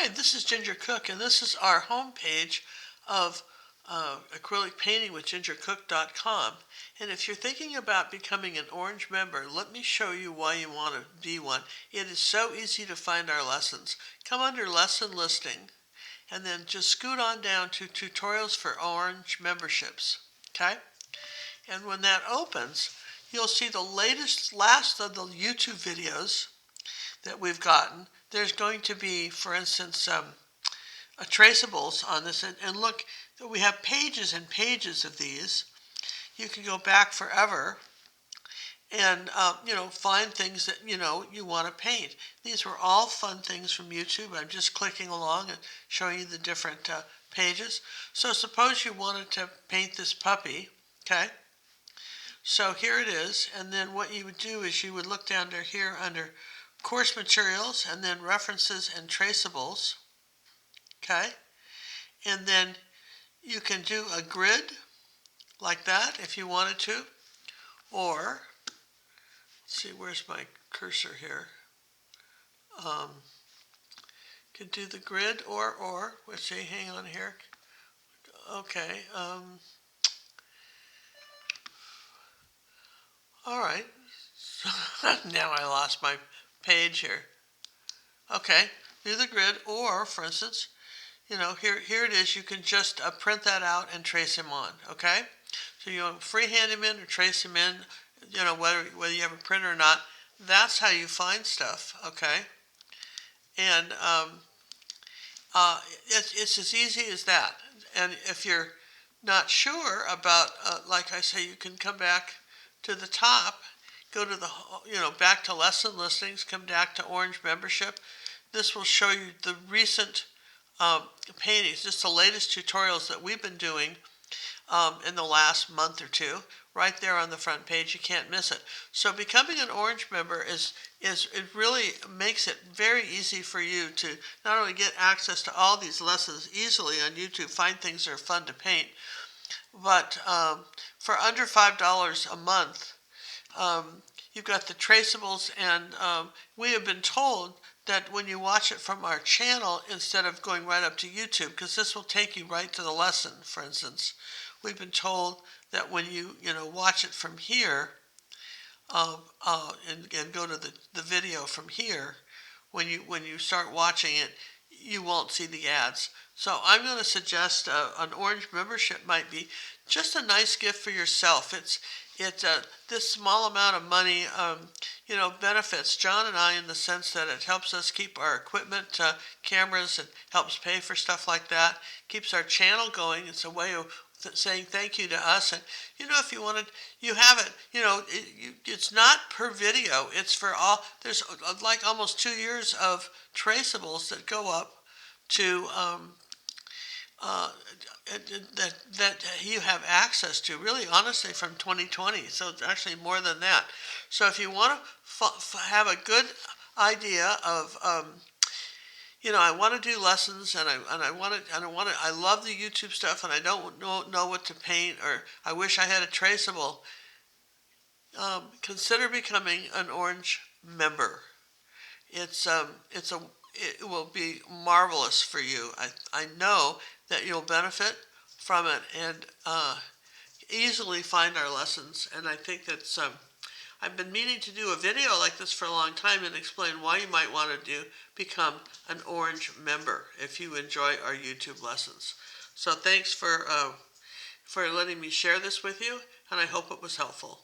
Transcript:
Hi, this is Ginger Cook, and this is our homepage of acrylic painting with gingercook.com. And if you're thinking about becoming an Orange member, let me show you why you want to be one. It is so easy to find our lessons. Come under lesson listing, and then just scoot on down to tutorials for Orange memberships. Okay? And when that opens, you'll see the last of the YouTube videos that we've gotten. There's going to be, for instance, traceables on this, and look, we have pages and pages of these. You can go back forever and find things that you want to paint. These were all fun things from YouTube. I'm just clicking along and showing you the different pages. So suppose you wanted to paint this puppy, okay? So here it is, and then what you would do is you would look down here under course materials and then references and traceables, okay? And then you can do a grid like that if you wanted to, or let's see, where's my cursor here? Could do the grid or let's see, hang on here. Okay. All right. Now I lost my page here. Okay, do the grid, or for instance, here it is. You can just print that out and trace him on. Okay, so you freehand him in or trace him in. Whether you have a printer or not. That's how you find stuff. Okay, and it's as easy as that. And if you're not sure about, like I say, you can come back to the top, go to the back to lesson listings, come back to Orange membership. This will show you the recent paintings, just the latest tutorials that we've been doing in the last month or two, right there on the front page. You can't miss it. So becoming an Orange member it really makes it very easy for you to not only get access to all these lessons easily on YouTube, find things that are fun to paint, but for under $5 a month, you've got the traceables, and we have been told that when you watch it from our channel instead of going right up to YouTube, because this will take you right to the lesson, for instance, we've been told that when you watch it from here and go to the video from here, when you start watching it, you won't see the ads. So I'm going to suggest an Orange membership might be just a nice gift for yourself. This small amount of money, benefits John and I in the sense that it helps us keep our equipment, cameras, and helps pay for stuff like that. Keeps our channel going. It's a way of saying thank you to us. And if you wanted, you have it. It's not per video. It's for all. There's like almost 2 years of traceables that go up to that you have access to, really honestly, from 2020. So it's actually more than that. So if you want to have a good idea of I want to do lessons, and I love the YouTube stuff, and I don't know what to paint, or I wish I had a traceable, consider becoming an Orange member. It will be marvelous for you. I know that you'll benefit from it, and easily find our lessons. And I think that's I've been meaning to do a video like this for a long time and explain why you might want to become an Orange member if you enjoy our YouTube lessons. So thanks for letting me share this with you, and I hope it was helpful.